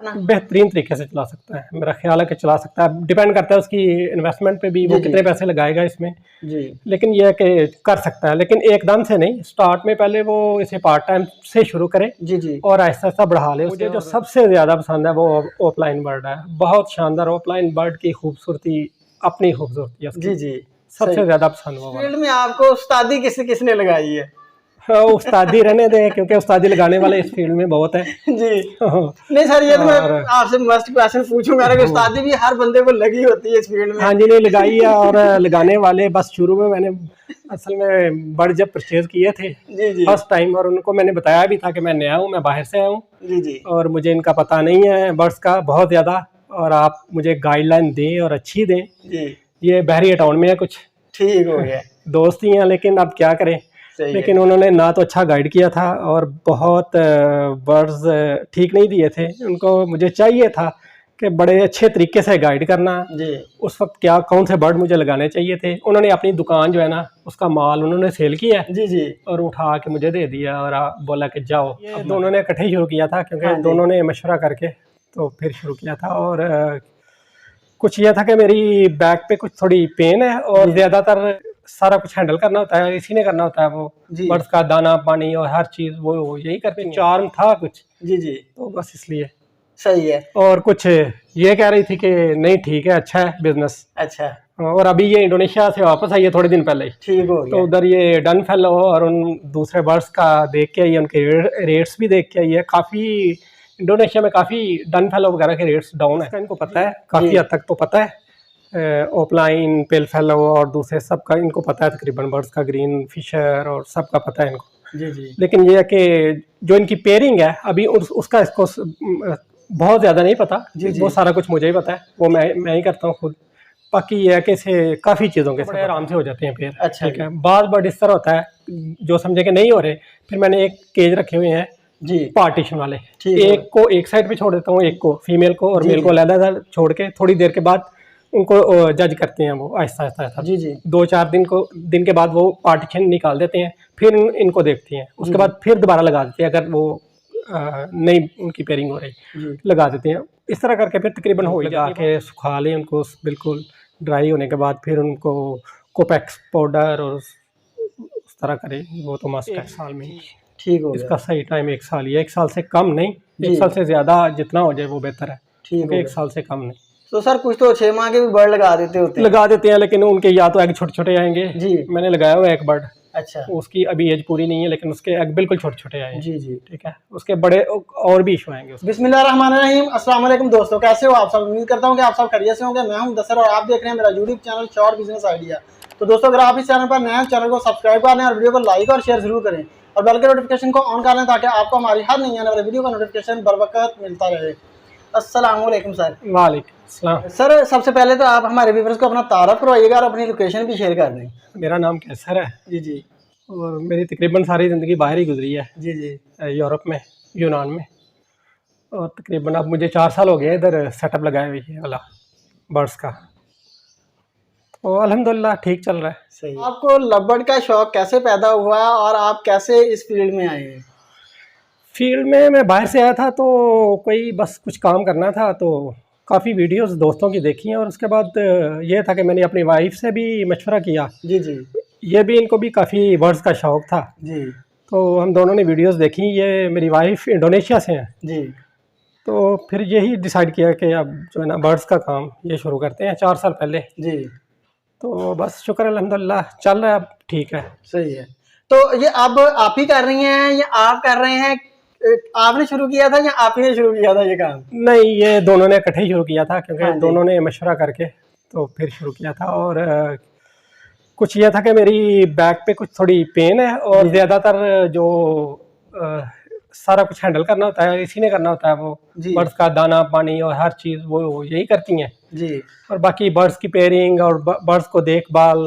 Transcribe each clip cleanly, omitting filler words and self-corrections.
बेहतरीन तरीके से चला सकता है। मेरा ख्याल है कि चला सकता है, डिपेंड करता है उसकी इन्वेस्टमेंट पे भी, वो कितने पैसे लगाएगा इसमें जी। लेकिन यह कि कर सकता है, लेकिन एकदम से नहीं, स्टार्ट में पहले वो इसे पार्ट टाइम से शुरू करे जी जी और आहिस्ता आहिस्ता बढ़ा ले। मुझे जो सबसे ज्यादा पसंद है वो ऑफलाइन बर्ड है, बहुत शानदार ऑफलाइन बर्ड की खूबसूरती, अपनी खूबसूरती है जी जी, सबसे ज्यादा पसंद वो। फील्ड में आपको उस्तादी किसने लगाई है? उस्तादी रहने दें, क्योंकि उस्तादी लगाने वाले इस फील्ड में बहुत है जी। नहीं सर, ये तो मैं आपसे मस्ट क्वेश्चन पूछूंगा कि उस्तादी भी हर बंदे को लगी होती है इस फील्ड में। हाँ जी, नहीं लगाई है, और लगाने वाले बस शुरू में मैंने असल में बर्ड जब परचेज किए थे जी जी फर्स्ट टाइम, और उनको मैंने बताया भी था कि मैं नया हूँ, मैं बाहर से आया हूँ जी जी, और मुझे इनका पता नहीं है बर्ड्स का बहुत ज़्यादा, और आप मुझे गाइडलाइन दें और अच्छी दें जी। ये बहरिया टाउन में है, कुछ ठीक हो गया दोस्त ही हैं, लेकिन अब क्या करें, लेकिन उन्होंने ना तो अच्छा गाइड किया था और बहुत वर्ड्स ठीक नहीं दिए थे उनको। मुझे चाहिए था कि बड़े अच्छे तरीके से गाइड करना जी। उस वक्त क्या कौन से बर्ड मुझे लगाने चाहिए थे। उन्होंने अपनी दुकान जो है ना, उसका माल उन्होंने सेल किया जी जी, और उठा के मुझे दे दिया और बोला कि जाओ। अब दोनों ने इकट्ठे शुरू किया था, क्योंकि दोनों ने मशवरा करके तो फिर शुरू किया था। और कुछ यह था कि मेरी बैक पे कुछ थोड़ी पेन है, और ज़्यादातर सारा कुछ हैंडल करना होता है, इसी ने करना होता है, वो बर्ड्स का दाना पानी और हर चीज वो यही करते हैं। चार्म था कुछ जी जी, तो बस इसलिए सही है। और कुछ ये कह रही थी कि नहीं ठीक है, अच्छा है बिजनेस, अच्छा। और अभी ये इंडोनेशिया से वापस आई है थोड़े दिन पहले, ठीक हो गया। तो उधर ये डन फेलो और उन दूसरे बर्ड्स का देख के आई है, उनके रेट्स भी देख के आई है। काफी इंडोनेशिया में काफी डन फेलो वगैरह के रेट्स डाउन है, इनको पता है, काफी हद तक तो पता है। ऑफलाइन पेल फेलो और दूसरे सबका इनको पता है, तकरीबन बर्ड्स का, ग्रीन फिशर और सबका पता है इनको जी जी। लेकिन ये है कि जो इनकी पेयरिंग है अभी उसका इसको बहुत ज़्यादा नहीं पता जी जी। वो सारा कुछ मुझे ही पता है, वो मैं ही करता हूँ खुद। बाकी ये है कि इसे काफ़ी चीज़ों के बड़े आराम से हो जाते हैं पेयर, अच्छा ठीक है। बार बर्ड इस तरह होता है जो समझे कि नहीं हो रहे, फिर मैंने एक केज रखे हुए हैं जी पार्टीशन वाले, एक को एक साइड पे छोड़ देता हूँ, एक को फीमेल को और मेल को अलग छोड़ के, थोड़ी देर के बाद उनको जज करते हैं वो आहिस्ता आहिस्ता जी जी। 2-4 दिन के बाद वो पार्टीशन निकाल देते हैं, फिर इनको देखते हैं, उसके बाद फिर दोबारा लगा देते हैं। अगर वो नहीं उनकी पेयरिंग हो रही लगा देते हैं। इस तरह करके फिर तकरीबन हो लगा के सुखा लें उनको बिल्कुल ड्राई होने के बाद, फिर उनको कोपेक्स पाउडर और उस तरह करें, वो तो मस्त है। 1 साल में ठीक हो इसका सही टाइम 1 साल ही है, 1 साल से कम नहीं, 1 साल से ज़्यादा जितना हो जाए वो बेहतर है, ठीक है। 1 साल से कम नहीं। तो सर कुछ तो 6 माह के भी बर्ड लगा देते हैं, लेकिन उनके या तो एग छोटे छोटे आएंगे जी। मैंने लगाया हुआ है एक बर्ड, अच्छा, उसकी अभी एज पूरी नहीं है, लेकिन उसके एग बिल्कुल छोटे छोटे आए जी जी, ठीक है। उसके बड़े और भी इशू आएंगे। बिस्मिल्लाहिर्रहमानिर्रहीम, अस्सलाम वालेकुम दोस्तों, कैसे हो आप सब? उम्मीद करता हूँ कि आप सब खैरियत से होंगे। मैं हूं मुदस्सिर और आप देख रहे हैं मेरा YouTube channel short business idea. तो दोस्तों, अगर आप इस चैनल पर नए हैं, चैनल को सब्सक्राइब कर लें और वीडियो को लाइक और शेयर जरूर करें, और बेल के नोटिफिकेशन को ऑन कर लें ताकि आपको हमारी हर नई आने वाली वीडियो का नोटिफिकेशन बर वक्त मिलता रहे। अस्सलाम वालेकुम सर। वालेकुम सलाम। सर सबसे पहले तो आप हमारे व्यूअर्स को अपना तारुफ करवाइएगा और अपनी लोकेशन भी शेयर कर दें। मेरा नाम कैसर है जी जी, और मेरी तकरीबन सारी ज़िंदगी बाहर ही गुजरी है जी जी, यूरोप में, यूनान में, और तकरीबन अब मुझे 4 साल हो गए इधर सेटअप लगाए हुए है वाला बर्ड्स का, तो अल्हम्दुलिल्लाह ठीक चल रहा है। सही। आपको लव का शौक कैसे पैदा हुआ और आप कैसे इस फील्ड में आए हैं? फील्ड में मैं बाहर से आया था, तो कोई बस कुछ काम करना था, तो काफ़ी वीडियोस दोस्तों की देखी हैं, और उसके बाद ये था कि मैंने अपनी वाइफ से भी मशवरा किया जी जी। ये भी, इनको भी काफ़ी बर्ड्स का शौक़ था जी, तो हम दोनों ने वीडियोस देखी। ये मेरी वाइफ इंडोनेशिया से हैं जी, तो फिर यही डिसाइड किया कि अब जो है ना बर्ड्स का काम ये शुरू करते हैं 4 साल पहले जी। तो बस शुक्र अल्हम्दुलिल्लाह चल रहा है, अब ठीक है, सही है। तो ये अब आप ही कर रही हैं या आप कर रहे हैं, आपने शुरू किया था या आप ही ने शुरू किया था ये काम? नहीं, ये दोनों ने इकट्ठे शुरू किया था, क्योंकि दोनों ने मशवरा करके तो फिर शुरू किया था। और कुछ ये था कि मेरी बैक पे कुछ थोड़ी पेन है, और ज़्यादातर जो सारा कुछ हैंडल करना होता है, इसी ने करना होता है, वो बर्ड्स का दाना पानी और हर चीज़ वो यही करती हैं जी। और बाकी बर्ड्स की पेयरिंग और बर्ड्स को देखभाल,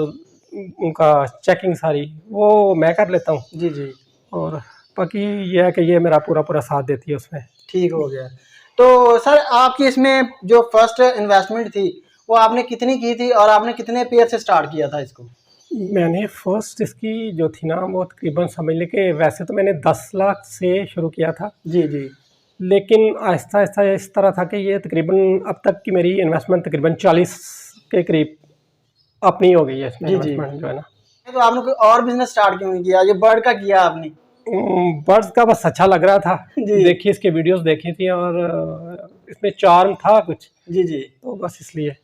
उनका चेकिंग सारी वो मैं कर लेता हूँ जी जी। और बाकी ये है कि ये मेरा पूरा साथ देती है उसमें। ठीक हो गया। तो सर आपकी इसमें जो फर्स्ट इन्वेस्टमेंट थी वो आपने कितनी की थी और आपने कितने पेयर से स्टार्ट किया था इसको? मैंने फर्स्ट इसकी जो थी ना, वो तकरीबन समझ लें कि वैसे तो मैंने 10 लाख से शुरू किया था जी जी, लेकिन आहिस्ता आहिस्ता इस तरह था कि ये तकरीबन अब तक की मेरी इन्वेस्टमेंट तकरीबन 40 के करीब अपनी हो गई है इसमें इन्वेस्टमेंट जो है ना। तो आपने कोई और बिजनेस स्टार्ट क्यों नहीं किया, ये बर्ड का किया आपने? बर्ड्स का बस अच्छा लग रहा था, देखी इसके वीडियोस देखी थी और इसमें चार्म था कुछ, जी तो बस इसलिए।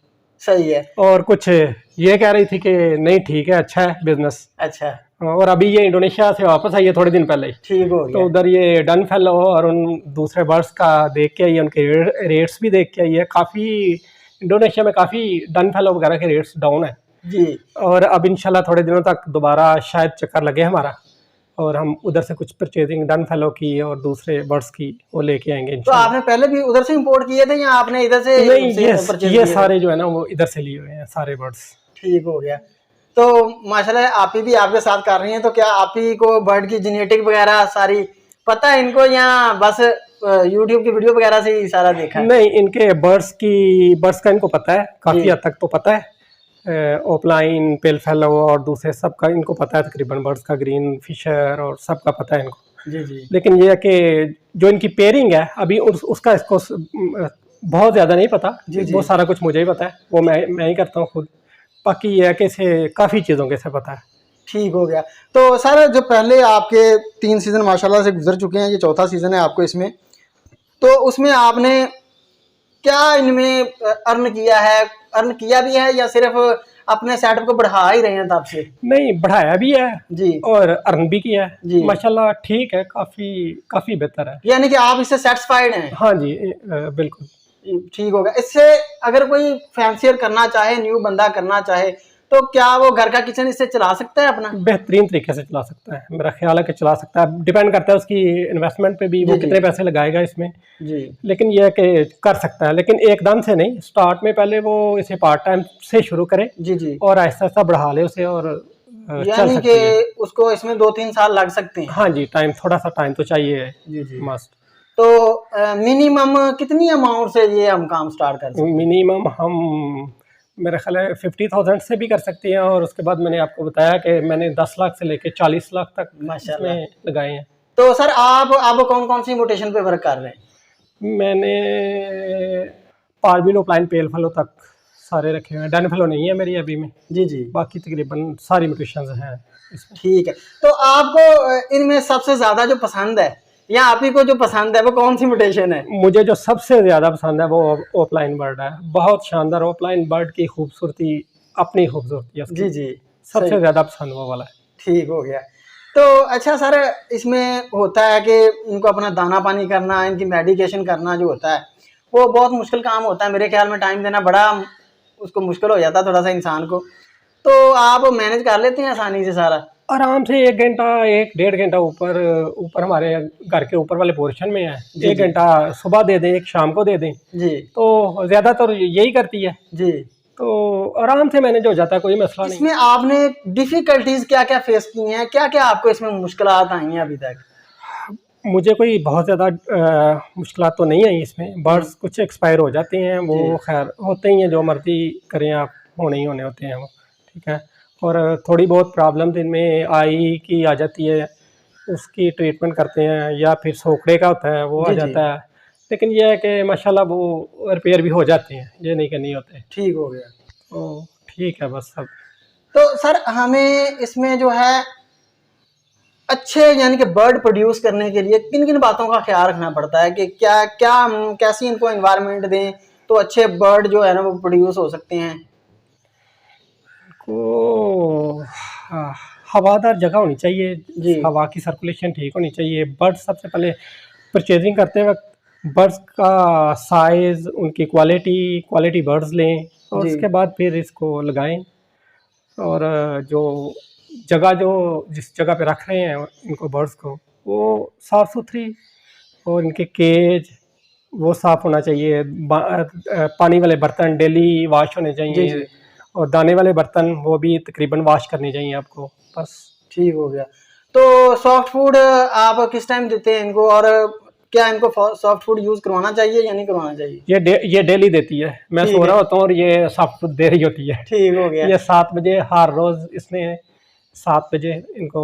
सही है। और कुछ ये कह रही थी कि नहीं ठीक है, अच्छा है बिजनेस। अच्छा। और अभी ये इंडोनेशिया से वापस आई है थोड़े दिन पहले ही। ठीक हो गया। तो उधर ये डन फेलो और उन दूसरे बर्ड्स का देख के आई है, उनके रेट्स भी देख के आई है। काफ़ी इंडोनेशिया में काफ़ी डन फेलो वगैरह के रेट्स डाउन है जी। और अब इंशाल्लाह थोड़े दिनों तक दोबारा शायद चक्कर लगे हमारा और हम उधर से कुछ परचेजिंग डन फेलो की और दूसरे बर्ड्स की वो लेके आएंगे। तो आपने पहले भी उधर से इंपोर्ट किए थे या आपने इधर से? नहीं, ये सारे जो है ना वो इधर से लिए हुए हैं सारे बर्ड्स। ठीक हो गया। तो माशाल्लाह आप ही भी आपके साथ कर रही हैं, तो क्या आप ही को बर्ड की जेनेटिक वगैरह सारी पता है इनको या बस यूट्यूब की वीडियो वगैरह से ही सारा देखा है? नहीं, इनके बर्ड्स का इनको पता है, काफ़ी हद तक तो पता है। ओपलाइन, पेल फेलो और दूसरे सब का इनको पता है तकरीबन, बर्ड्स का, ग्रीन फिशर और सब का पता है इनको। जी। लेकिन ये है कि जो इनकी पेयरिंग है अभी उसका इसको बहुत ज़्यादा नहीं पता। वो सारा कुछ मुझे ही पता है, वो मैं ही करता हूँ खुद। बाकी ये है कि इसे काफ़ी चीज़ों के से पता है। ठीक हो गया। तो सर जो पहले आपके 3 सीज़न माशाल्लाह से गुजर चुके हैं, ये चौथा सीज़न है आपको इसमें, तो उसमें आपने क्या इनमें अर्न किया है, अर्न किया भी है या सिर्फ अपने सेटअप को बढ़ा ही रहे हैं तब से? नहीं, बढ़ाया भी है जी और अर्न भी किया है जी। माशाल्लाह ठीक है, काफ़ी बेहतर है। यानी कि आप इससे सेटिस्फाइड हैं? हाँ जी, बिल्कुल। ठीक होगा। इससे अगर कोई फैंसियर करना चाहे, न्यू बंदा करना चाहे, तो क्या वो घर का किचन इससे चला सकता है अपना? बेहतरीन तरीके से चला सकता है, मेरा ख्याल है कि चला सकता है। डिपेंड करता है उसकी इन्वेस्टमेंट पे भी, वो कितने पैसे लगाएगा इसमें जी। लेकिन यह कि कर सकता है, लेकिन एकदम से नहीं। स्टार्ट में पहले वो इसे पार्ट टाइम से शुरू करे जी और आहिस्ता आहिस्ता बढ़ा ले उसे, और यानी कि उसको इसमें 2-3 साल लग सकते हैं। हाँ जी, थोड़ा सा टाइम तो चाहिए जी मस्ट। तो मिनिमम कितनी अमाउंट से ये हम काम स्टार्ट कर सकते हैं? मिनिमम हम मेरा ख्याल है 50,000 से भी कर सकते हैं, और उसके बाद मैंने आपको बताया कि मैंने 10 लाख से लेके 40 लाख तक माशाल्लाह लगाए हैं। तो सर आप कौन कौन सी म्यूटेशन पे वर्क कर रहे हैं? मैंने पार्बिलो प्लाइन पेल फेलो तक सारे रखे हुए हैं, डन फेलो नहीं है मेरी अभी में जी। बाकी तकरीबन सारी म्यूटेशंस हैं इसमें। ठीक है। तो आपको इनमें सबसे ज्यादा जो पसंद है या आप ही को जो पसंद है वो कौन सी म्यूटेशन है? मुझे जो सबसे ज्यादा पसंद है वो ओपलाइन बर्ड है। बहुत शानदार ओपलाइन बर्ड की खूबसूरती, अपनी खूबसूरती है जी। सबसे ज्यादा पसंद वो वाला है। ठीक हो गया। तो अच्छा सर, इसमें होता है कि इनको अपना दाना पानी करना, इनकी मेडिकेशन करना जो होता है वो बहुत मुश्किल काम होता है। मेरे ख्याल में टाइम देना बड़ा उसको मुश्किल हो जाता है थोड़ा सा इंसान को, तो आप मैनेज कर लेते हैं आसानी से सारा? आराम से 1 घंटा 1-1.5 घंटा ऊपर हमारे घर के ऊपर वाले पोर्शन में है। 1 घंटा सुबह दे दें, 1 शाम को दे दें जी। तो ज़्यादातर यही करती है जी। तो आराम से मैनेज हो जाता है, कोई मसला नहीं। इसमें आपने डिफिकल्टीज क्या क्या फेस की हैं, क्या क्या आपको इसमें मुश्किलात आई हैं अभी तक? मुझे कोई बहुत ज़्यादा मुश्किलात तो नहीं आई इसमें। बर्ड्स कुछ एक्सपायर हो जाते हैं, वो खैर होते ही हैं, जो मर्जी करें आप, होने ही होने होते हैं वो, ठीक है। और थोड़ी बहुत प्रॉब्लम इनमें आई की आ जाती है, उसकी ट्रीटमेंट करते हैं, या फिर सोखड़े का होता है वो आ जाता है। लेकिन यह है कि माशाल्लाह वो रिपेयर भी हो जाते हैं, ये नहीं कि नहीं होते। ठीक हो गया। तो ठीक है बस सब। तो सर हमें इसमें जो है अच्छे यानी कि बर्ड प्रोड्यूस करने के लिए किन किन बातों का ख्याल रखना पड़ता है कि क्या क्या कैसी इनको एनवायरनमेंट दें तो अच्छे बर्ड जो है ना वो प्रोड्यूस हो सकते हैं? को हवादार जगह होनी चाहिए जी, हवा की सर्कुलेशन ठीक होनी चाहिए। बर्ड्स सबसे पहले परचेजिंग करते वक्त बर्ड्स का साइज़, उनकी क्वालिटी बर्ड्स लें और उसके बाद फिर इसको लगाएं। और जिस जगह पे रख रहे हैं इनको बर्ड्स को, वो साफ़ सुथरी, और इनके केज वो साफ़ होना चाहिए। पानी वाले बर्तन डेली वॉश होने चाहिए जी। और दाने वाले बर्तन वो भी तकरीबन वॉश करने चाहिए आपको, बस। ठीक हो गया। तो सॉफ्ट फूड आप किस टाइम देते हैं इनको, और क्या इनको सॉफ्ट फूड यूज करवाना चाहिए या नहीं करवाना चाहिए? ये डेली देती है, मैं सो रहा होता हूँ और ये सॉफ्ट फूड दे रही होती है। ठीक हो गया। ये 7 बजे हर रोज इसने 7 बजे इनको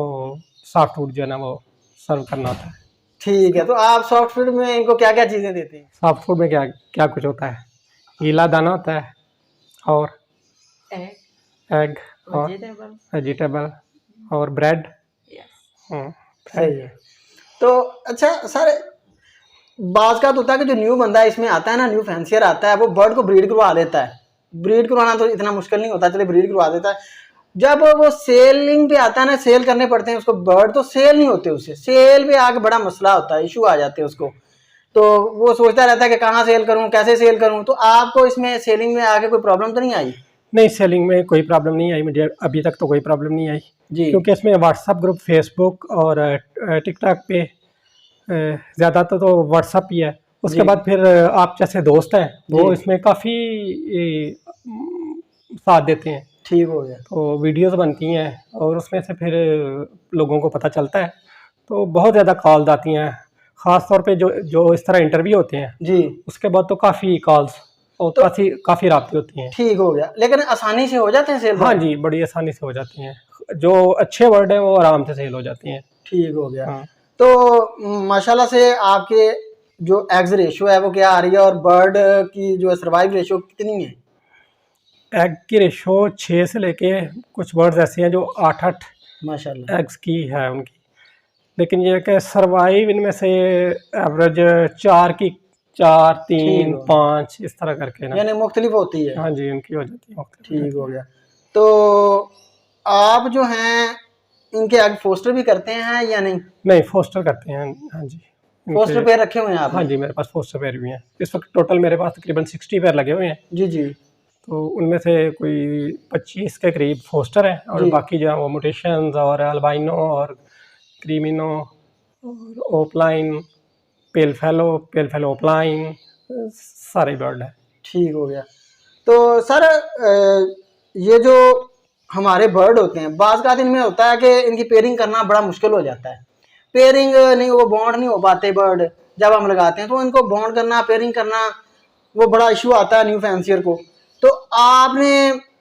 सॉफ्ट फूड जो है ना वो सर्व करना होता है। ठीक है। तो आप सॉफ्ट फूड में इनको क्या क्या चीज़ें देते हैं? सॉफ्ट फूड में क्या क्या कुछ होता है, गीला दाना होता है और एग और वेजिटेबल और ब्रेड। सही है। तो अच्छा सर, बात का तो होता है कि जो न्यू बंदा इसमें आता है ना, न्यू फैंसियर आता है, वो बर्ड को ब्रीड करवा लेता है। ब्रीड करवाना तो इतना मुश्किल नहीं होता, चलिए ब्रीड करवा देता है। जब वो सेलिंग पे आता है ना, सेल करने पड़ते हैं उसको बर्ड, तो सेल नहीं होते उससे, सेल पे आके बड़ा मसला होता है, इशू आ जाते हैं उसको। तो वो सोचता रहता है कि कहाँ सेल करूँ, कैसे सेल करूँ। तो आपको इसमें सेलिंग में आके कोई प्रॉब्लम तो नहीं आई? नहीं, सेलिंग में कोई प्रॉब्लम नहीं आई मुझे, अभी तक तो कोई प्रॉब्लम नहीं आई जी। क्योंकि इसमें व्हाट्सअप ग्रुप, फेसबुक और टिकटॉक पे ज़्यादा तो व्हाट्सअप ही है। उसके बाद फिर आप जैसे दोस्त हैं वो इसमें काफ़ी साथ देते हैं। ठीक हो गया। तो वीडियोस बनती हैं और उसमें से फिर लोगों को पता चलता है, तो बहुत ज़्यादा कॉल्स आती हैं, ख़ास तौर पे जो जो इस तरह इंटरव्यू होते हैं जी, उसके बाद तो काफ़ी कॉल्स और तो काफ़ी राब्ते होती हैं। ठीक हो गया। लेकिन आसानी से हो जाते हैं सेल? हाँ जी, बड़ी आसानी से हो जाती हैं, जो अच्छे वर्ड हैं वो आराम से सेल हो जाती हैं। ठीक हो गया। हाँ। तो माशाल्लाह से आपके जो एग्स रेशो है वो क्या आ रही है, और बर्ड की जो सर्वाइव रेशो कितनी है? एग की रेशो 6 से लेके कुछ बर्ड्स ऐसे हैं जो 8-8 माशाल्लाह एग्स की है उनकी, लेकिन ये कि सर्वाइव इनमें से एवरेज 4 की 4, 3, 5 इस तरह करके ना, यानी मुख्तलिफ होती है। हाँ जी, उनकी हो जाती है। ठीक हो गया। तो आप जो हैं इनके एग फोस्टर भी करते हैं या नहीं? नहीं, फोस्टर करते हैं, हाँ जी। फोस्टर पेयर रखे हुए हैं आप? हाँ जी, मेरे पास फोस्टर पेयर भी हैं। इस वक्त टोटल मेरे पास तकरीबन 60 पेयर लगे हुए हैं। जी जी। तो उनमें से कोई 25 के करीब फोस्टर हैं और बाकी जो है वो म्यूटेशंस और अल्बाइनो और क्रीमिनो और ओपलाइन, पेल फेलो ओपलाइन, सारे बर्ड हैं। ठीक हो गया। तो सर ये जो हमारे बर्ड होते हैं, बाज़ का इनमें होता है कि इनकी पेयरिंग करना बड़ा मुश्किल हो जाता है। पेयरिंग नहीं, वो बॉन्ड नहीं हो पाते बर्ड जब हम लगाते हैं, तो इनको बॉन्ड करना, पेयरिंग करना, वो बड़ा इशू आता है न्यू फैंसियर को। तो आपने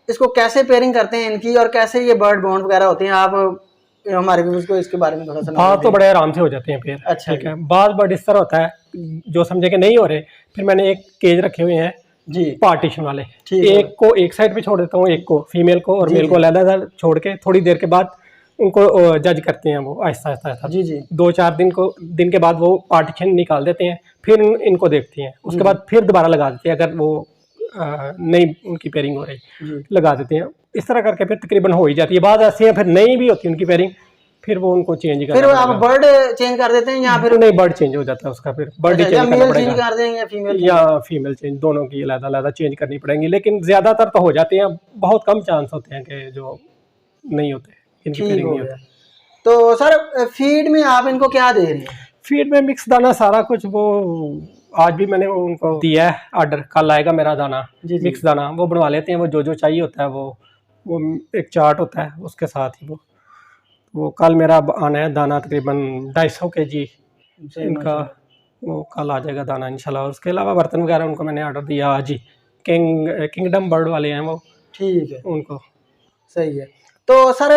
इसको कैसे पेयरिंग करते हैं इनकी, और कैसे ये बर्ड बॉन्ड वगैरह होते हैं, आप हमारे व्यूअर्स को इसके बारे में थोड़ा सा? बाल तो बड़े आराम से हो जाते हैं पेयर। अच्छा, ठीक है। बाल बर्ड इस तरह होता है, जो समझे कि नहीं हो रहे, फिर मैंने एक केज रखे हुए हैं जी, पार्टीशन वाले। एक को एक साइड पे छोड़ देता हूँ, एक को फीमेल को और मेल को अलग छोड़ के, थोड़ी देर के बाद उनको जज करते हैं वो आहिस्ता आहिस्ता। जी जी। 2-4 दिन के बाद वो पार्टीशन निकाल देते हैं, फिर इनको देखते हैं, उसके बाद फिर दोबारा लगा देते हैं। अगर वो नई उनकी पेयरिंग हो रही लगा देते हैं। इस तरह करके फिर तकरीबन हो ही जाती है। बाद ऐसी है फिर नई भी होती है उनकी पेयरिंग, फिर वो उनको चेंज कर, फिर आप बर्ड चेंज कर देते हैं या फिर नहीं, बर्ड चेंज हो जाता है उसका, फिर बर्ड चेंज करना पड़ेगा कर देंगे या फीमेल चेंज, दोनों की अलग-अलग चेंज करनी पड़ेंगी। लेकिन ज्यादातर तो हो जाते हैं, बहुत कम चांस होते हैं कि जो नहीं होते, इनकी पेयरिंग नहीं होती। तो सर फीड में आप इनको क्या दे रहे हैं? फीड में मिक्स दाना सारा कुछ, वो आज भी मैंने उनको दिया है ऑर्डर, कल आएगा मेरा दाना, मिक्स दाना वो बनवा लेते हैं। वो जो चाहिए होता है वो एक चार्ट होता है उसके साथ ही वो कल मेरा आना है दाना, तकरीबन 250 kg इनका, वो कल आ जाएगा दाना इंशाल्लाह। और उसके अलावा बर्तन वगैरह उनको मैंने ऑर्डर दिया आज ही, किंगडम बर्ड वाले हैं वो। ठीक है, उनको सही है। तो सर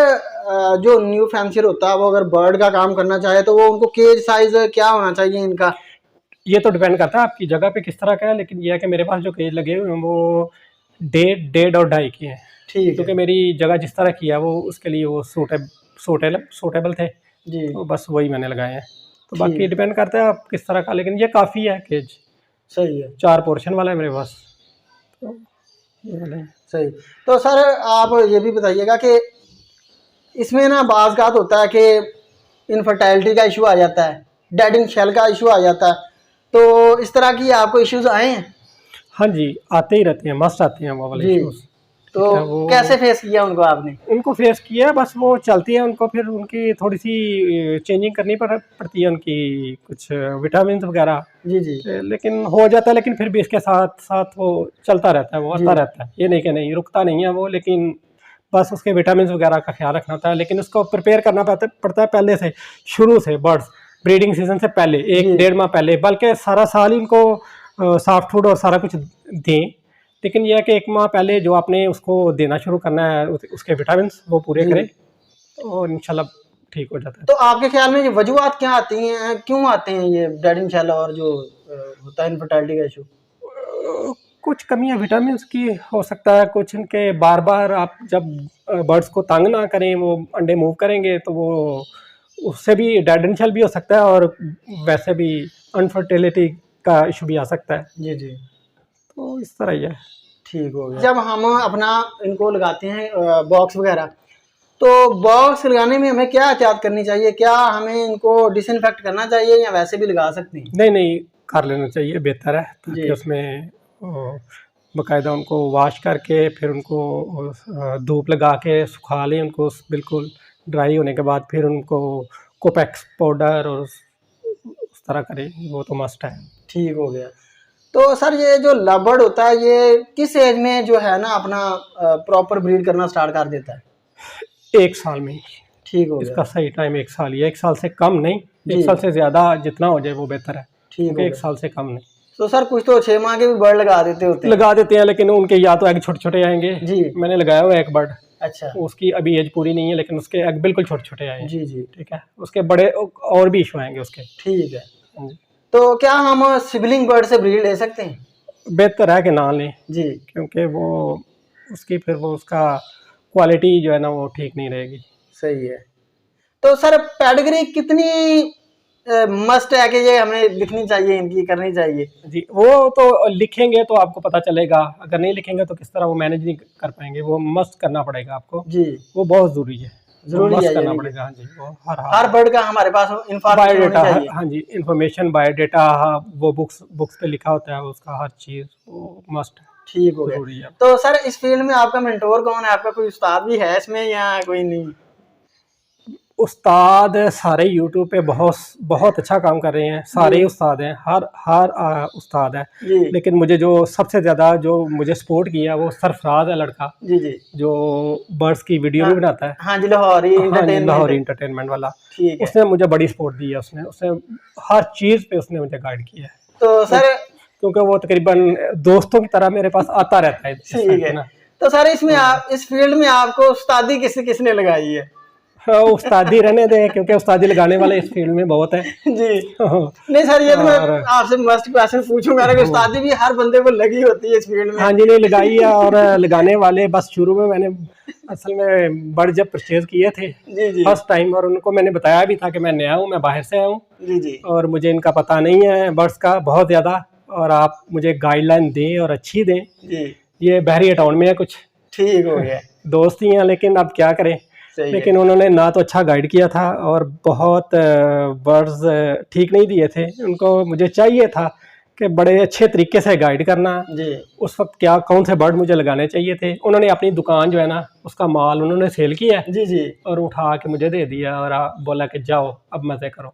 जो न्यू फैंसियर होता है वो अगर बर्ड का काम करना चाहे तो वो उनको केज साइज क्या होना चाहिए इनका? ये तो डिपेंड करता है आपकी जगह पे किस तरह का है, लेकिन ये है कि मेरे पास जो केज लगे हुए हैं वो 1.5 और 2.5 के हैं। ठीक, क्योंकि मेरी जगह जिस तरह की है वो उसके लिए वो सूटेबल थे जी, तो बस वही मैंने लगाए हैं। तो बाकी डिपेंड करता है आप किस तरह का, लेकिन ये काफ़ी है केज। सही है, 4 पोर्शन वाला है मेरे पास, तो ये वाला है। सही। तो सर आप ये भी बताइएगा कि इसमें ना बाज़ होता है कि इनफर्टाइलिटी का इशू आ जाता है, डेडिंग शेल का इशू आ जाता है, तो इस तरह की आपको इश्यूज आए हैं? हाँ जी, आते ही रहते हैं, मस्ट आते हैं वो वाले इश्यूज। तो कैसे फेस किया उनको आपने? उनको फेस किया, बस वो चलती है, उनको फिर उनकी थोड़ी सी चेंजिंग करनी पड़ती है, उनकी कुछ विटामिन वगैरह जी जी, लेकिन हो जाता है। लेकिन फिर भी इसके साथ साथ वो चलता रहता है, वो आता रहता है, ये नहीं कि नहीं रुकता नहीं है वो, लेकिन बस उसके विटामिन वगैरह का ख्याल रखना होता है। लेकिन उसको प्रिपेयर करना पड़ता है पहले से, शुरू से, बर्ड्स ब्रीडिंग सीजन से पहले, 1-1.5 माह पहले, बल्कि सारा साल इनको सॉफ्ट फूड और सारा कुछ दें। लेकिन यह है कि 1 माह पहले जो आपने उसको देना शुरू करना है, उसके विटामिन वो पूरे करें, और इंशाल्लाह ठीक हो जाता है। तो आपके ख्याल में ये वजूहत क्या आती हैं, क्यों आते हैं ये डेड इंशाल्लाह और जो होता है इनफर्टिलिटी का इशू? कुछ कमियां विटामिन की हो सकता है, कुछ इनके बार बार आप जब बर्ड्स को तंग ना करें, वो अंडे मूव करेंगे तो वो उससे भी डेडेंशियल भी हो सकता है, और वैसे भी अनफर्टिलिटी का इशू भी आ सकता है। जी जी, तो इस तरह ही है। ठीक हो गया। जब हम अपना इनको लगाते हैं बॉक्स वगैरह, तो बॉक्स लगाने में हमें क्या एहतियात करनी चाहिए? क्या हमें इनको डिसइंफेक्ट करना चाहिए या वैसे भी लगा सकते हैं? नहीं नहीं, कर लेना चाहिए, बेहतर है, ताकि उसमें बाकायदा उनको वॉश करके फिर उनको धूप लगा के सुखा लें उनको, बिल्कुल ड्राई होने के बाद फिर उनको कोपेक्स पाउडर और उस तरह करें, वो तो मस्ट है। ठीक हो गया। तो सर ये जो लव होता है ये किस एज में जो है ना अपना प्रॉपर ब्रीड करना स्टार्ट कर देता है? 1 साल में। ठीक हो गया। इसका सही टाइम 1 साल ही है, 1 साल से कम नहीं, 1 साल से ज़्यादा जितना हो जाए वो बेहतर है। ठीक है, 1 साल से कम नहीं। तो सर कुछ तो 6 माह के भी बर्ड लगा देते होते हैं। लगा देते हैं, लेकिन उनके या तो एग छोटे छोटे आएंगे। जी, मैंने लगाया हुआ है एक बर्ड। अच्छा, उसकी अभी एज पूरी नहीं है, लेकिन उसके एग बिल्कुल छोटे छोटे आए हैं। जी जी, ठीक है, उसके बड़े और भी इशू आएंगे उसके। ठीक है। तो क्या हम सिबलिंग बर्ड से ब्रीड ले सकते हैं? बेहतर है कि ना लें जी, क्योंकि वो उसकी फिर वो उसका क्वालिटी जो है ना वो ठीक नहीं रहेगी। सही है। तो सर पेडिग्री कितनी मस्ट है कि ये हमें लिखनी चाहिए, इनकी करनी चाहिए? जी, वो तो लिखेंगे तो आपको पता चलेगा, अगर नहीं लिखेंगे तो किस तरह वो मैनेज नहीं कर पाएंगे, वो मस्ट करना पड़ेगा आपको जी, वो बहुत ज़रूरी है, जरूरी है करना पड़ेगा। हाँ जी, वो हर बर्ड का हमारे पास बायोडाटा, हाँ जी, इंफॉर्मेशन बायोडाटा, वो बुक्स पे लिखा होता है उसका हर चीज़, वो मस्ट है। ठीक हो गया। तो सर इस फील्ड में आपका मेंटोर कौन है? आपका कोई उस्ताद भी है इसमें या कोई नहीं? उस्ताद सारे यूट्यूब पे बहुत अच्छा काम कर रहे हैं, सारे ही उस्ताद हैं, हर उस्ताद है, लेकिन मुझे जो सबसे ज़्यादा जो मुझे सपोर्ट किया वो सरफराज है लड़का, जी जी, जो बर्ड्स की वीडियो भी बनाता है। हाँ जी, लाहौरी एंटरटेनमेंट वाला, उसने मुझे बड़ी सपोर्ट दी है, उसने हर चीज़ पे उसने मुझे गाइड किया है। तो सर क्योंकि वो तकरीबन दोस्तों की तरह मेरे पास आता रहता है। ठीक है। तो सर इसमें आप इस फील्ड में आपको उस्तादी किसने लगाई है? उस्तादी रहने दें, क्योंकि उस्तादी लगाने वाले इस फील्ड में बहुत है जी। नहीं सर ये तो मैं आपसे मस्ट क्वेश्चन पूछूंगा कि उस्तादी भी हर बंदे को लगी होती है इस फील्ड में। हाँ जी, नहीं लगाई है, और लगाने वाले बस शुरू में मैंने असल में बर्ड जब परचेज किए थे जी जी फर्स्ट टाइम, और उनको मैंने बताया भी था कि मैं नया हूँ, मैं बाहर से आया हूँ जी जी, और मुझे इनका पता नहीं है बर्ड्स का बहुत ज़्यादा, और आप मुझे गाइडलाइन दें और अच्छी दें जी। ये बहरिया टाउन में है कुछ, ठीक हो गया, दोस्त ही हैं, लेकिन अब क्या करें, लेकिन उन्होंने ना तो अच्छा गाइड किया था और बहुत वर्ड्स ठीक नहीं दिए थे उनको। मुझे चाहिए था कि बड़े अच्छे तरीके से गाइड करना जी। उस वक्त क्या कौन से बर्ड मुझे लगाने चाहिए थे। उन्होंने अपनी दुकान जो है ना उसका माल उन्होंने सेल किया जी जी, और उठा के मुझे दे दिया और बोला कि जाओ अब मज़े करो।